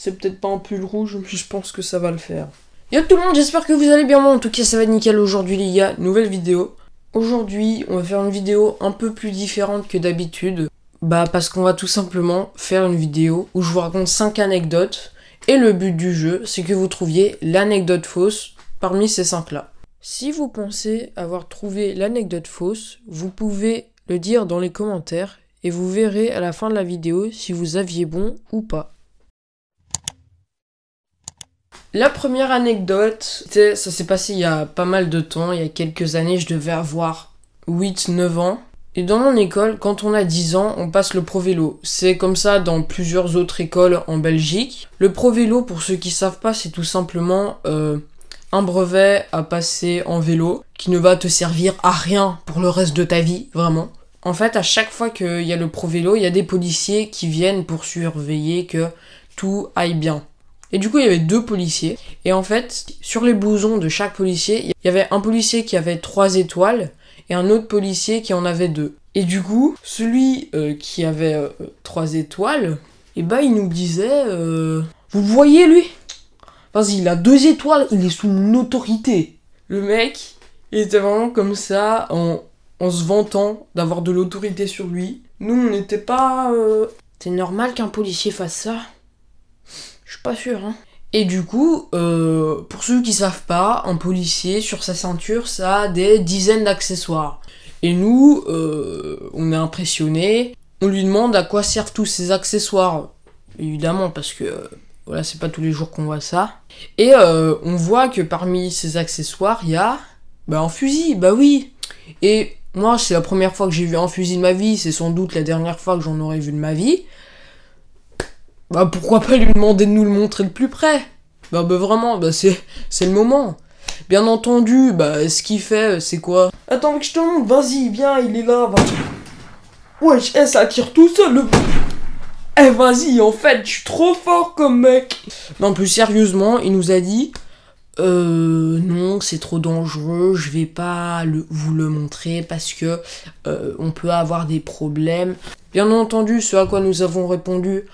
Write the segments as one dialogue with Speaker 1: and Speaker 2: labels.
Speaker 1: C'est peut-être pas un pull rouge, mais je pense que ça va le faire. Yo tout le monde, j'espère que vous allez bien. Moi en tout cas ça va nickel aujourd'hui les gars, nouvelle vidéo. Aujourd'hui on va faire une vidéo un peu plus différente que d'habitude. Bah parce qu'on va tout simplement faire une vidéo où je vous raconte 5 anecdotes. Et le but du jeu c'est que vous trouviez l'anecdote fausse parmi ces 5 là. Si vous pensez avoir trouvé l'anecdote fausse, vous pouvez le dire dans les commentaires. Et vous verrez à la fin de la vidéo si vous aviez bon ou pas. La première anecdote, ça s'est passé il y a pas mal de temps, il y a quelques années, je devais avoir 8-9 ans. Et dans mon école, quand on a 10 ans, on passe le pro-vélo. C'est comme ça dans plusieurs autres écoles en Belgique. Le pro-vélo, pour ceux qui savent pas, c'est tout simplement un brevet à passer en vélo qui ne va te servir à rien pour le reste de ta vie, vraiment. En fait, à chaque fois qu'il y a le pro-vélo, il y a des policiers qui viennent pour surveiller que tout aille bien. Et du coup, il y avait 2 policiers. Et en fait, sur les blousons de chaque policier, il y avait un policier qui avait 3 étoiles et un autre policier qui en avait 2. Et du coup, celui qui avait 3 étoiles, et bah il nous disait vous voyez lui? Vas-y, il a 2 étoiles, il est sous mon autorité. Le mec, il était vraiment comme ça, en se vantant d'avoir de l'autorité sur lui. Nous, on n'était pas... C'est normal qu'un policier fasse ça? Je suis pas sûr, hein. Et du coup, pour ceux qui savent pas, un policier, sur sa ceinture, ça a des dizaines d'accessoires. Et nous, on est impressionnés. On lui demande à quoi servent tous ces accessoires. Évidemment, parce que, voilà, c'est pas tous les jours qu'on voit ça. Et on voit que parmi ces accessoires, il y a... Bah, un fusil, bah oui. Et moi, c'est la première fois que j'ai vu un fusil de ma vie. C'est sans doute la dernière fois que j'en aurais vu de ma vie. Bah pourquoi pas lui demander de nous le montrer de plus près? Bah vraiment, bah c'est le moment. Bien entendu, bah ce qu'il fait, c'est quoi? Attends que je te montre, vas-y, viens, il est là, va. Wesh, ça tire tout seul le... vas-y, en fait, je suis trop fort comme mec. Non, plus sérieusement, il nous a dit... non, c'est trop dangereux, je vais pas vous le montrer parce que on peut avoir des problèmes. Bien entendu, ce à quoi nous avons répondu...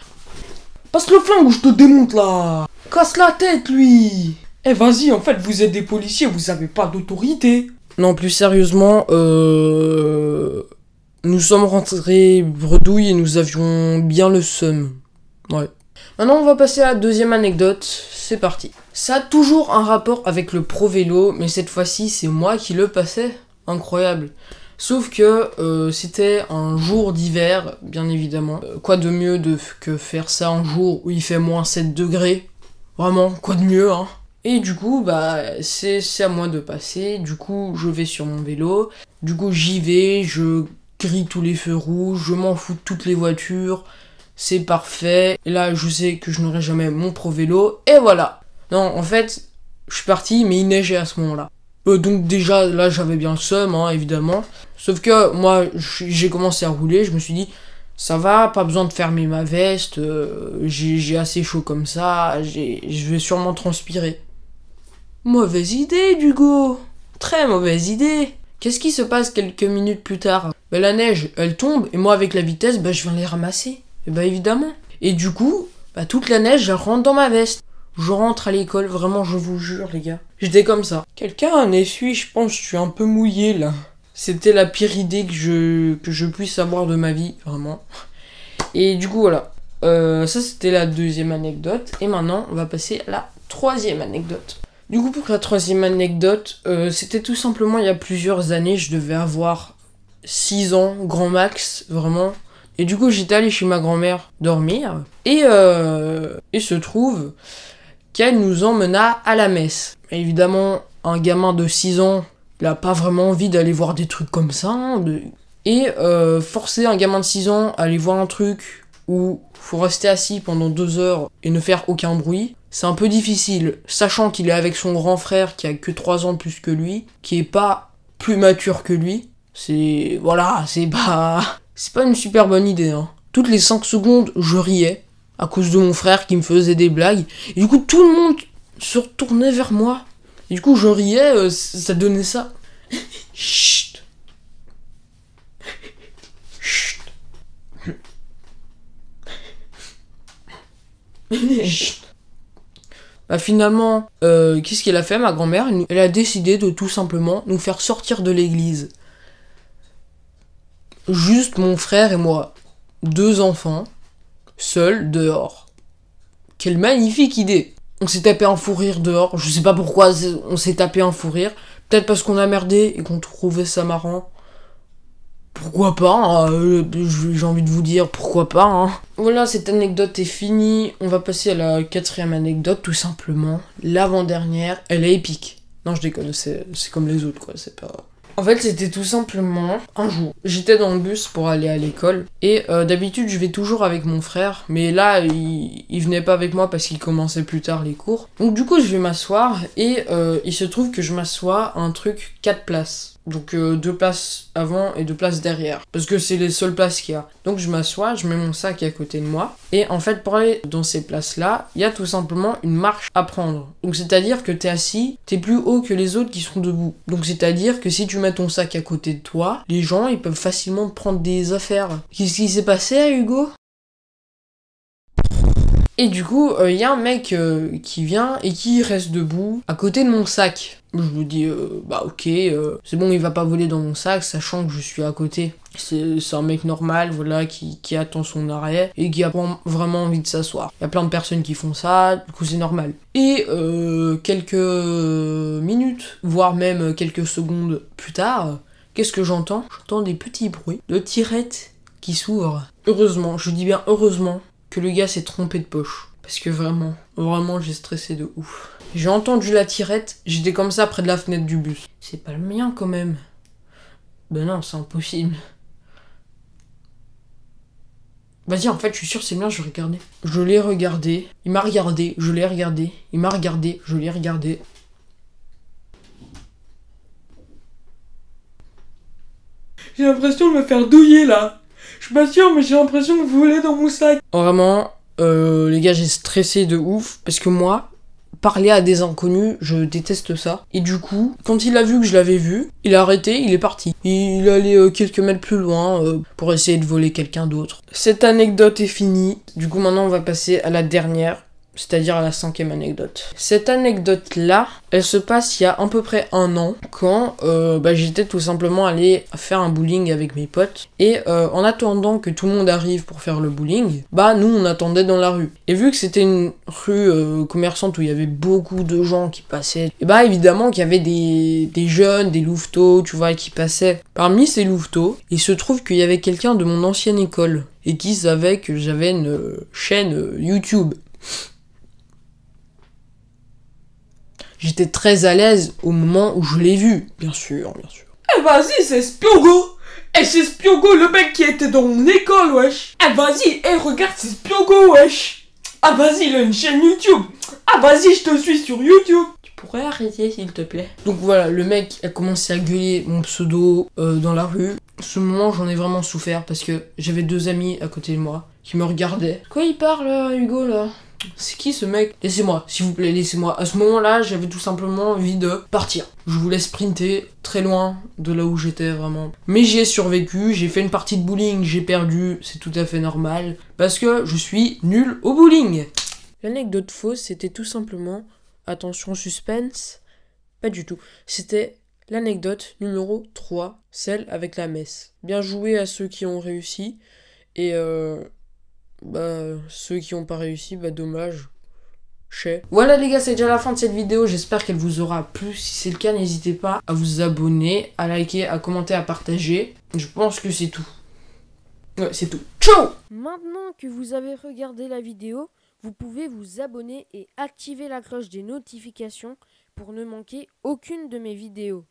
Speaker 1: Passe le flingue ou je te démonte là! Casse la tête lui! Vas-y, en fait, vous êtes des policiers, vous avez pas d'autorité. Non, plus sérieusement, nous sommes rentrés bredouilles et nous avions bien le seum. Ouais. Maintenant, on va passer à la deuxième anecdote. C'est parti. Ça a toujours un rapport avec le pro-vélo, mais cette fois-ci, c'est moi qui le passais. Incroyable. Sauf que c'était un jour d'hiver, bien évidemment. Quoi de mieux que faire ça un jour où il fait moins 7 degrés? Vraiment, quoi de mieux, hein? Et du coup, bah, c'est à moi de passer. Du coup, je vais sur mon vélo. Du coup, j'y vais, je grille tous les feux rouges, je m'en fous de toutes les voitures. C'est parfait. Et là, je sais que je n'aurai jamais mon pro-vélo. Et voilà. Non, en fait, je suis parti, mais il neigeait à ce moment-là. Donc déjà, là, j'avais bien le seum, hein, évidemment. Sauf que moi, j'ai commencé à rouler, je me suis dit, ça va, pas besoin de fermer ma veste, j'ai assez chaud comme ça, je vais sûrement transpirer. Mauvaise idée, Hugo. Très mauvaise idée. Qu'est-ce qui se passe quelques minutes plus tard? Bah, la neige, elle tombe, et moi, avec la vitesse, bah, je viens les ramasser. Et bah, évidemment. Et du coup, bah, toute la neige, elle rentre dans ma veste. Je rentre à l'école, vraiment, je vous jure, les gars. J'étais comme ça. Quelqu'un a un essuie, je pense, je suis un peu mouillé, là. C'était la pire idée que je puisse avoir de ma vie, vraiment. Et du coup, voilà. Ça, c'était la deuxième anecdote. Et maintenant, on va passer à la troisième anecdote. Du coup, pour la troisième anecdote, c'était tout simplement il y a plusieurs années. Je devais avoir 6 ans, grand max, vraiment. Et du coup, j'étais allé chez ma grand-mère dormir. Et il se trouve qu'elle nous emmena à la messe. Et évidemment, un gamin de 6 ans, il a pas vraiment envie d'aller voir des trucs comme ça. Hein, Et forcer un gamin de 6 ans à aller voir un truc où faut rester assis pendant 2 heures et ne faire aucun bruit, c'est un peu difficile. Sachant qu'il est avec son grand frère qui a que 3 ans de plus que lui, qui est pas plus mature que lui. C'est... Voilà, c'est pas une super bonne idée. Hein. Toutes les 5 secondes, je riais. À cause de mon frère qui me faisait des blagues. Et du coup, tout le monde se retournait vers moi. Et du coup, je riais, ça donnait ça. Chut. Chut. Bah finalement, qu'est-ce qu'elle a fait, ma grand-mère? Elle a décidé de tout simplement nous faire sortir de l'église. Juste mon frère et moi. 2 enfants, seuls, dehors. Quelle magnifique idée! On s'est tapé un fou rire dehors. Je sais pas pourquoi on s'est tapé un fou rire. Peut-être parce qu'on a merdé et qu'on trouvait ça marrant. Pourquoi pas, hein, j'ai envie de vous dire pourquoi pas. Hein. Voilà, cette anecdote est finie. On va passer à la 4e anecdote, tout simplement. L'avant-dernière, elle est épique. Non, je déconne, c'est comme les autres, quoi. C'est pas... En fait, c'était tout simplement un jour. J'étais dans le bus pour aller à l'école. Et d'habitude, je vais toujours avec mon frère. Mais là, il venait pas avec moi parce qu'il commençait plus tard les cours. Donc du coup, je vais m'asseoir. Et il se trouve que je m'assois à un truc 4 places. Donc 2 places avant et 2 places derrière. Parce que c'est les seules places qu'il y a. Donc je m'assois, je mets mon sac à côté de moi. Et en fait, pour aller dans ces places-là, il y a tout simplement une marche à prendre. Donc c'est-à-dire que t'es assis, t'es plus haut que les autres qui sont debout. Donc c'est-à-dire que si tu mets ton sac à côté de toi, les gens, ils peuvent facilement te prendre des affaires. Qu'est-ce qui s'est passé à Hugo ? Et du coup, il y a un mec qui vient et qui reste debout à côté de mon sac. Je me dis, bah ok, c'est bon, il va pas voler dans mon sac, sachant que je suis à côté. C'est un mec normal, voilà, qui attend son arrêt et qui a vraiment envie de s'asseoir. Il y a plein de personnes qui font ça, du coup c'est normal. Et quelques minutes, voire même quelques secondes plus tard, qu'est-ce que j'entends ? J'entends des petits bruits de tirettes qui s'ouvrent. Heureusement, je dis bien heureusement, que le gars s'est trompé de poche. Parce que vraiment j'ai stressé de ouf. J'ai entendu la tirette, j'étais comme ça près de la fenêtre du bus. C'est pas le mien quand même. Ben non, c'est impossible. Vas-y, en fait, je suis sûr c'est le mien, je vais regarder. Je l'ai regardé, il m'a regardé, je l'ai regardé, il m'a regardé, je l'ai regardé. J'ai l'impression de me faire douiller là. Je suis pas sûr, mais j'ai l'impression que vous voulez dans mon sac. Vraiment, les gars, j'ai stressé de ouf. Parce que moi, parler à des inconnus, je déteste ça. Et du coup, quand il a vu que je l'avais vu, il a arrêté, il est parti. Il est allé quelques mètres plus loin pour essayer de voler quelqu'un d'autre. Cette anecdote est finie. Du coup, maintenant, on va passer à la dernière. C'est-à-dire à la 5e anecdote. Cette anecdote-là, elle se passe il y a à peu près 1 an, quand j'étais tout simplement allé faire un bowling avec mes potes. Et en attendant que tout le monde arrive pour faire le bowling, nous on attendait dans la rue. Et vu que c'était une rue commerçante où il y avait beaucoup de gens qui passaient, et évidemment qu'il y avait des jeunes, des louveteaux, tu vois, qui passaient. Parmi ces louveteaux, il se trouve qu'il y avait quelqu'un de mon ancienne école, et qui savait que j'avais une chaîne YouTube. J'étais très à l'aise au moment où je l'ai vu, bien sûr. Eh vas-y, c'est Spiogo. C'est Spiogo, le mec qui était dans mon école, wesh. Vas-y, regarde, c'est Spiogo, wesh. Vas-y, il a une chaîne YouTube. Vas-y, je te suis sur YouTube. Tu pourrais arrêter, s'il te plaît. Donc voilà, le mec a commencé à gueuler mon pseudo dans la rue. Ce moment, j'en ai vraiment souffert parce que j'avais 2 amis à côté de moi qui me regardaient. Quoi il parle, Hugo, là ? C'est qui ce mec ? Laissez-moi, s'il vous plaît, laissez-moi. À ce moment-là, j'avais tout simplement envie de partir. Je voulais sprinter très loin de là où j'étais vraiment. Mais j'y ai survécu, j'ai fait une partie de bowling, j'ai perdu, c'est tout à fait normal. Parce que je suis nul au bowling. L'anecdote fausse, c'était tout simplement... Attention, suspense. Pas du tout. C'était l'anecdote numéro 3, celle avec la messe. Bien joué à ceux qui ont réussi. Et ceux qui n'ont pas réussi, dommage. Voilà les gars, c'est déjà la fin de cette vidéo, j'espère qu'elle vous aura plu. Si c'est le cas, n'hésitez pas à vous abonner, à liker, à commenter, à partager. Je pense que c'est tout. Ouais, c'est tout. Ciao!
Speaker 2: Maintenant que vous avez regardé la vidéo, vous pouvez vous abonner et activer la cloche des notifications pour ne manquer aucune de mes vidéos.